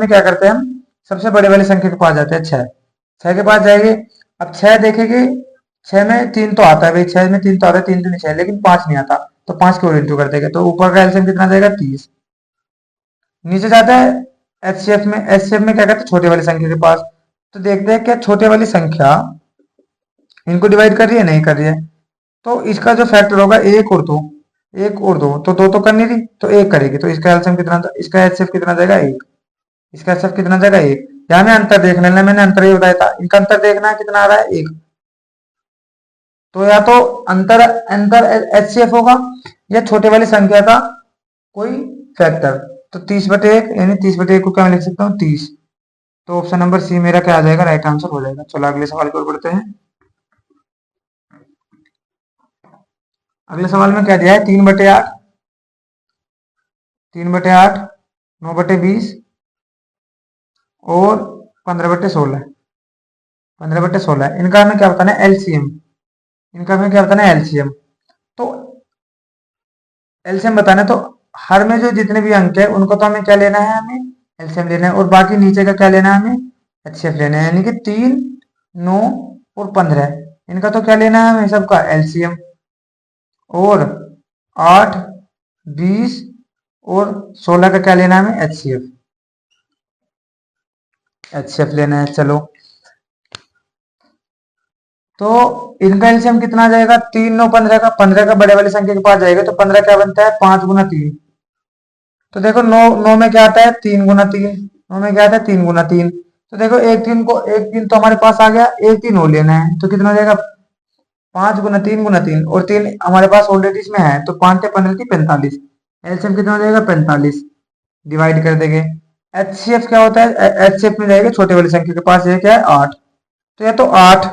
क्या करते हैं, हम सबसे बड़े वाली संख्या के पास जाते हैं, 6 के पास जाएंगे। अब 6 देखेंगे, 6 में 3 तो आता है भाई, 6 में 3 तो आता है, 3 तो 6, लेकिन 5 नहीं आता, तो 5 के और इंटू कर देंगे, तो ऊपर का एलसीएम कितना जाएगा, 30। नीचे जाता है एचसीएफ में क्या करते हैं, छोटे वाली संख्या के पास। तो देखते हैं क्या छोटे वाली संख्या इनको डिवाइड कर रही है, नहीं कर रही है। तो इसका जो फैक्टर होगा 1 और 2, 1 और 2, तो 2 तो कर नहीं रही, तो 1 करेगी, तो इसका एलसीएम कितना, इसका एचसीएफ कितना जाएगा, 1। इसका एचसीएफ कितना जाएगा, 1। यहाँ में अंतर देख लेना, मैंने अंतर ये बताया था, इनका अंतर देखना है कितना आ रहा है, 1। तो या तो अंतर अंतर एचसीएफ होगा या छोटे वाली संख्या का कोई फैक्टर। तो 30/1, यानी 30/1 को क्या मैं लिख सकता हूँ, 30। तो ऑप्शन नंबर सी मेरा क्या आ जाएगा, राइट आंसर हो जाएगा। चलो अगले सवाल की ओर बढ़ते हैं। अगले सवाल में क्या दिया है, 3/8, 3/8, 9/20 और 15/16, 15/16। इनका हमें क्या बताना है, एलसीएम। इनका हमें क्या बताना है, एलसीएम। तो एलसीएम बताना है, तो हर में जो जितने भी अंक है उनको तो हमें क्या लेना है, हमें एलसीएम लेना है, और बाकी नीचे का क्या लेना है, हमें एचसीएफ लेना है। यानी कि 3, 9 और 15, इनका तो क्या लेना है हमें सबका एलसीएम, और 8, 20 और 16 का क्या लेना है हमें, एचसीएफ, एचसीएफ लेना है। चलो तो इनका एलसीएम कितना आ जाएगा, 3, 9, 15 का, 15 का बड़े वाली संख्या के पास जाएगा, तो 15 क्या बनता है, 5 गुना 3। तो देखो 9, 9 में क्या आता है, 3 गुना 3, 9 में क्या आता है, 3 गुना 3। तो देखो एक तीन तो हमारे पास आ गया, एक 3 और लेना है, तो कितना हो जाएगा, 5 गुना 3 गुना 3, और 3 हमारे पास ऑलरेडी इसमें है, तो 5 से 15 की 45। एलसीएम कितना हो जाएगा, 45। डिवाइड कर देंगे। एचसीएफ क्या होता है, एचसीएफ में जाएगा छोटे वाली संख्या के पास, ये क्या है, 8। तो या तो 8,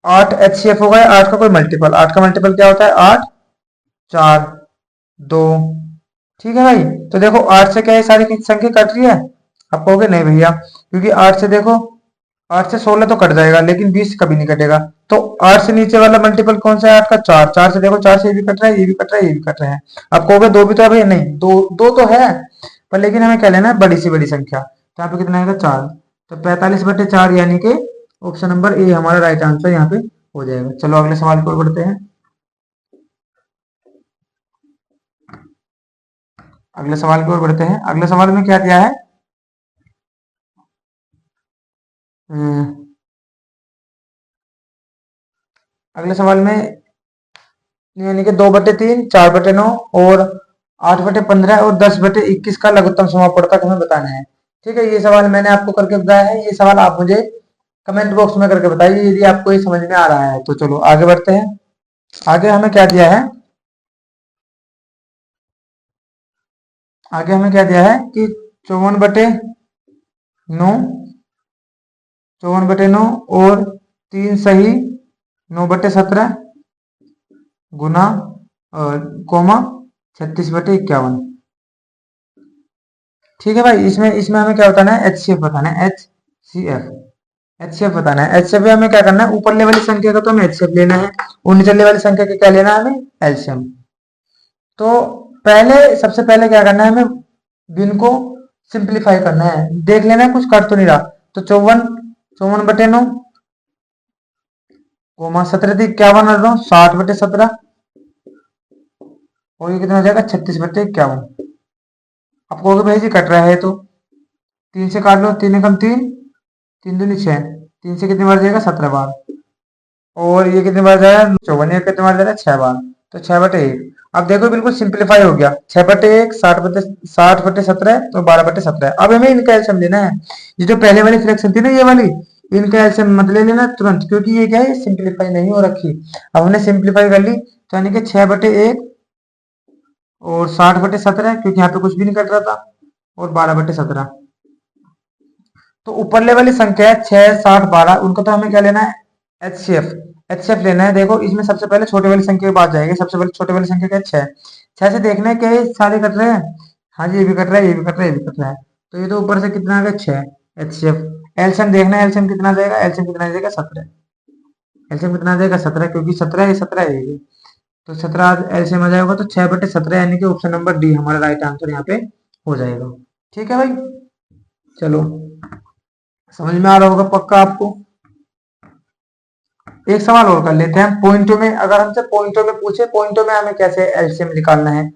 8 एचसीएफ होगा, 8 का कोई मल्टीपल, 8 का मल्टीपल क्या होता है, 8, 4, 2। ठीक है भाई। तो देखो 8 से क्या ये सारी संख्या कट रही है, आप कहोगे नहीं भैया, क्योंकि 8 से देखो, 8 से 16 तो कट जाएगा, लेकिन 20 कभी नहीं कटेगा। तो 8 से नीचे वाला मल्टीपल कौन सा है, 8 का 4, 4 से देखो, 4 से ये भी कट रहा है, ये भी कट रहा है, ये भी कट रहा है। आप कहोगे 2 भी तो है भैया, नहीं, दो दो तो है, पर लेकिन हमें क्या लेना है, बड़ी से बड़ी संख्या। तो यहाँ पे कितना आएगा, 4। तो 45/4, यानी कि ऑप्शन नंबर ए हमारा राइट आंसर यहाँ पे हो जाएगा। चलो अगले सवाल की ओर बढ़ते हैं। अगले सवाल की ओर बढ़ते हैं। अगले सवाल में क्या दिया है, अगले सवाल में यानी कि 2/3, 4/9 और 8/15 और 10/21 का लघुत्तम समापवर्तक हमें बताना है। ठीक है, ये सवाल मैंने आपको करके बताया है, ये सवाल आप मुझे कमेंट बॉक्स में करके बताइए यदि आपको ये समझ में आ रहा है। तो चलो आगे बढ़ते हैं। आगे हमें क्या दिया है, आगे हमें क्या दिया है कि 54/9, 54/9 और 3 सही 9/17 गुना कोमा 36/51। ठीक है भाई, इसमें इसमें हमें क्या बताना है, एचसीएफ बताना है, एचसीएफ, एचसीएफ बताना है। एचसीएफ में हमें क्या करना है, ऊपर वाली संख्या का तो हमें एचसीएफ लेना है, और निचले वाली संख्या का क्या लेना है, हमें एलसीएम। तो पहले सबसे पहले क्या करना है, हमें भिन्न को सिंप्लीफाई करना है, देख लेना है कुछ कर तो नहीं रहा। तो 54/9 कोमा 17 थी 51 और 9 60/17 और ये कितना हो जाएगा 36/51। अब कहोगे भाई जी कट रहा है तो 3 से काट लो, 3 एकम 3, 3 दूनी 6, 3 से कितनी बार जाएगा 17 बार, और ये कितनी बार जाएगा 54, ये कितनी बार जाएगा 6 बार, तो 6/1। अब देखो बिल्कुल सिंप्लीफाई हो गया, 6/1 60/17 तो 12/17। अब हमें इनका एलसीएम लेना है। ये जो पहले वाली फ्रैक्शन थी ना ये वाली, इनका एलसीएम मत ले लेना तुरंत, क्योंकि ये क्या है सिंप्लीफाई नहीं हो रखी। अब हमने सिंप्लीफाई कर ली तो यानी कि 6/1 और 60/17, क्योंकि यहाँ पे कुछ भी नहीं कट रहा था, और 12/17। तो ऊपरले वाली संख्या है 6, 60, 12, उनको तो हमें क्या लेना है एचसीएफ। एचसीएफ लेना है। देखो इसमें सबसे पहले छोटे वाली संख्या के पास जाएंगे। सबसे पहले छोटे वाली संख्या क्या है 6। 6 से देखना है क्या ये सारे कट रहे हैं। हाँ जी ये भी कट रहा है, ये भी कट रहा है, ये भी कट रहा है। तो ये तो ऊपर से कितना आ गया 6 एचसीएफ। एलसीएम देखना है, एलसीएम कितना आ जाएगा, एलसीएम कितना आ जाएगा 17। एलसीएम कितना आ जाएगा 17, क्योंकि 17 है, 17 है ये। तो 17 एलसीएम आ जाएगा, तो 6/17 यानी कि ऑप्शन नंबर डी हमारा राइट आंसर यहाँ पे हो जाएगा। ठीक है भाई, चलो समझ में आ रहा होगा पक्का आपको। एक सवाल और कर लेते हैं पॉइंटों में। अगर हमसे पॉइंटों में पूछे, पॉइंटों में हमें कैसे एलसीएम निकालना है,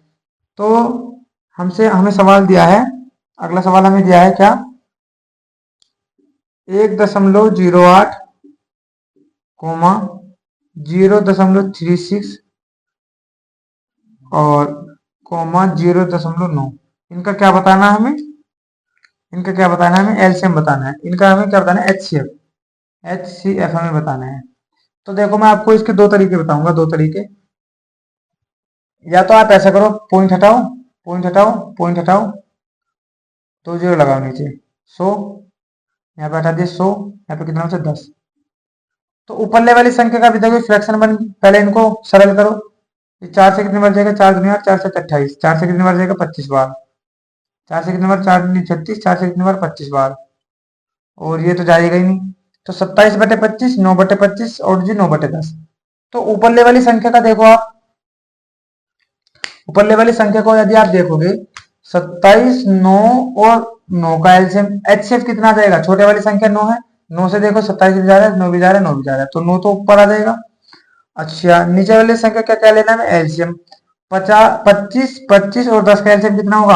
तो हमसे हमें सवाल दिया है, अगला सवाल हमें दिया है क्या 1.08 कोमा 0.36 और कोमा 0.9। इनका क्या बताना है हमें, इनका क्या बताना है हमें एलसीएम बताना है। इनका हमें क्या बताना है एचसीएफ, एचसीएफ हमें बताना है। तो देखो मैं आपको इसके दो तरीके बताऊंगा, दो तरीके। या तो आप ऐसा करो, पॉइंट हटाओ, पॉइंट हटाओ, पॉइंट हटाओ, 2 0 लगाओ नीचे, 100, यहाँ पे हटा दिए 100, यहाँ पे कितना बचा 10। तो ऊपरले वाली संख्या का भी देखो फ्रैक्शन बन, पहले इनको सरल करो। ये 4 से कितनी बार जाएगा, 4 दूनी 8, 4 से 28, 4 से कितनी बार जाएगा 25 बार, 4 से कितनी बार 4 दूनी 36, 4 से कितनी बार 25 बार, और ये तो जाएगा ही नहीं। तो 27/25, 9/25 और जी 9/10। तो ऊपरले वाली संख्या का देखो आप, ऊपरले वाली संख्या को यदि आप देखोगे 27, 9 और 9 का एलसीएम एचसीएफ कितना आ जाएगा, छोटे वाली संख्या 9 है, 9 से देखो 27 भी जा रहा है, 9 भी जा रहा है, 9 भी जा रहा है, तो 9 तो ऊपर आ जाएगा। अच्छा नीचे वाली संख्या क्या क्या लेना है एलसीएम, 50, 25, 25 और 10 का एलसीएम कितना होगा,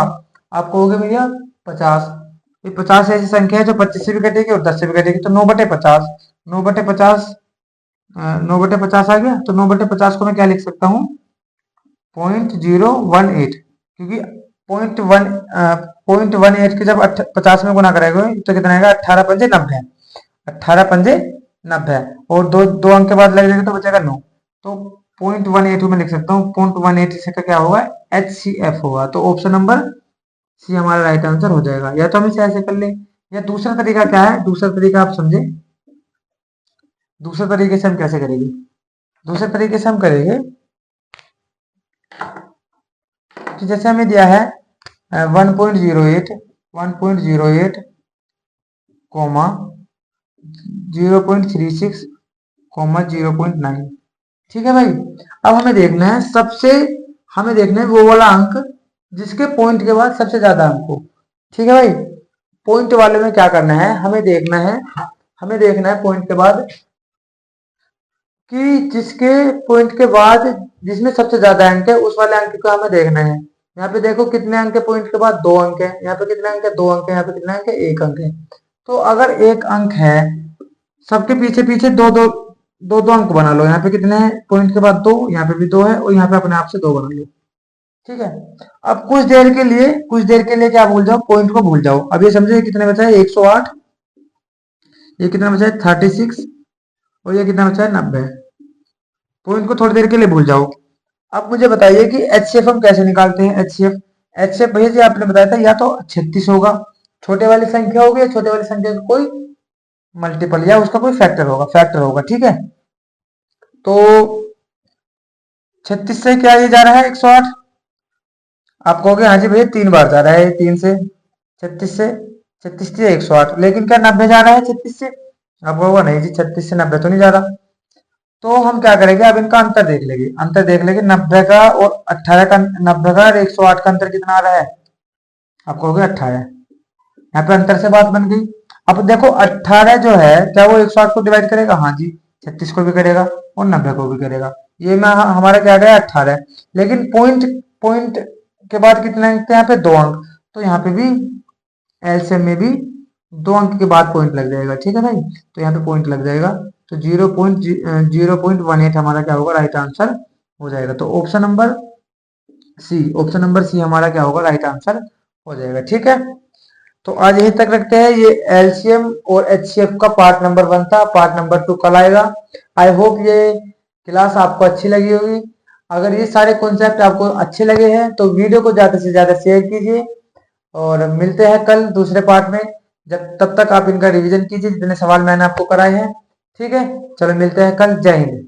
आप कहोगे भैया 50। ये 50 ऐसी संख्या है जो 25 से भी कटेगी और 10 से भी कटेगी, तो 9/50, 9/50, 9/50 आ गया। तो 9/50 को मैं क्या लिख सकता हूँ 0.018, क्योंकि 0.18 के जब 50 में गुना करेगा तो कितना आएगा 18×5 = 90, 18×5 = 90, और दो दो अंक के बाद लग जाएगा तो बचेगा 9। तो 0.18 में लिख सकता हूँ, 0.18 से का क्या होगा एचसीएफ होगा। तो ऑप्शन नंबर सी हमारा राइट आंसर हो जाएगा। या तो हम इसे ऐसे कर ले, या दूसरा तरीका क्या है, दूसरा तरीका आप समझे, दूसरे तरीके से हम कैसे करेंगे, दूसरे तरीके से हम करेंगे कि जैसे हमें दिया है 1.08 कोमा 0.36 कोमा 0.9। ठीक है भाई। अब हमें देखना है सबसे, हमें देखना है वो वाला अंक जिसके पॉइंट के बाद सबसे ज्यादा अंक हो। ठीक है भाई, पॉइंट वाले में क्या करना है, हमें देखना है, हमें देखना है पॉइंट के बाद कि जिसके पॉइंट के बाद जिसमें सबसे ज्यादा अंक है उस वाले अंक को हमें देखना है। यहाँ पे देखो कितने अंक है पॉइंट के बाद 2 अंक है, यहाँ पे कितने अंक है 2 अंक है, यहाँ पे कितने अंक है 1 अंक है। तो अगर 1 अंक है, सबके पीछे पीछे दो अंक बना लो। यहाँ पे कितने हैं पॉइंट के बाद 2, यहाँ पे भी 2 है, और यहाँ पे अपने आप से 2 बना लो। ठीक है। अब कुछ देर के लिए, कुछ देर के लिए क्या भूल जाओ, पॉइंट को भूल जाओ। अब ये समझो ये कितने बचा है 108, ये कितना बचा है 36, और ये कितना बचा है 90। पॉइंट को थोड़ी देर के लिए भूल जाओ। अब मुझे बताइए कि एचसीएफ हम कैसे निकालते हैं। एचसीएफ, एचसीएफ भैया जी आपने बताया था या तो 36 होगा, छोटे वाली संख्या होगी, या छोटे वाली संख्या का कोई मल्टीपल या उसका कोई फैक्टर होगा, फैक्टर होगा। ठीक है। तो 36 से क्या ये जा रहा है 108, आप कहोगे हाँ जी भैया 3 बार जा रहा है 3 से 36 से, 36 से 108, लेकिन क्या 90 जा रहा है 36 से, आप कहोगे नहीं जी 36 से 90 तो नहीं जा रहा। तो हम क्या करेंगे, अब इनका अंतर देख लेंगे, अंतर देख लेंगे 90 का और 18 का, 90 का और 108 का अंतर कितना आ रहा है, आप कहोगे 18। यहाँ पे अंतर से बात बन गई। अब देखो 18 जो है क्या वो 108 को डिवाइड करेगा, हाँ जी 36 को भी करेगा और 90 को भी करेगा। ये में हमारा क्या गया 18, लेकिन पॉइंट पॉइंट के बाद कितना लिखते हैं यहाँ पे 2 अंक, तो यहाँ पे भी एलसीएम में भी 2 अंक के बाद पॉइंट लग जाएगा। ठीक है भाई, तो यहाँ पे पॉइंट लग जाएगा, तो 0.018 हमारा क्या होगा, राइट आंसर हो जाएगा। तो ऑप्शन नंबर सी हमारा क्या होगा, राइट आंसर हो जाएगा। ठीक है, तो आज यहीं तक रखते हैं। ये एलसीएम और एचसीएफ का पार्ट नंबर 1 था, पार्ट नंबर 2 कल आएगा। आई होप ये क्लास आपको अच्छी लगी होगी। अगर ये सारे कॉन्सेप्ट आपको अच्छे लगे हैं तो वीडियो को ज्यादा से ज्यादा शेयर कीजिए, और मिलते हैं कल दूसरे पार्ट में। जब तब तक आप इनका रिवीजन कीजिए जितने सवाल मैंने आपको कराए हैं। ठीक है, चलो मिलते हैं कल। जय हिंद।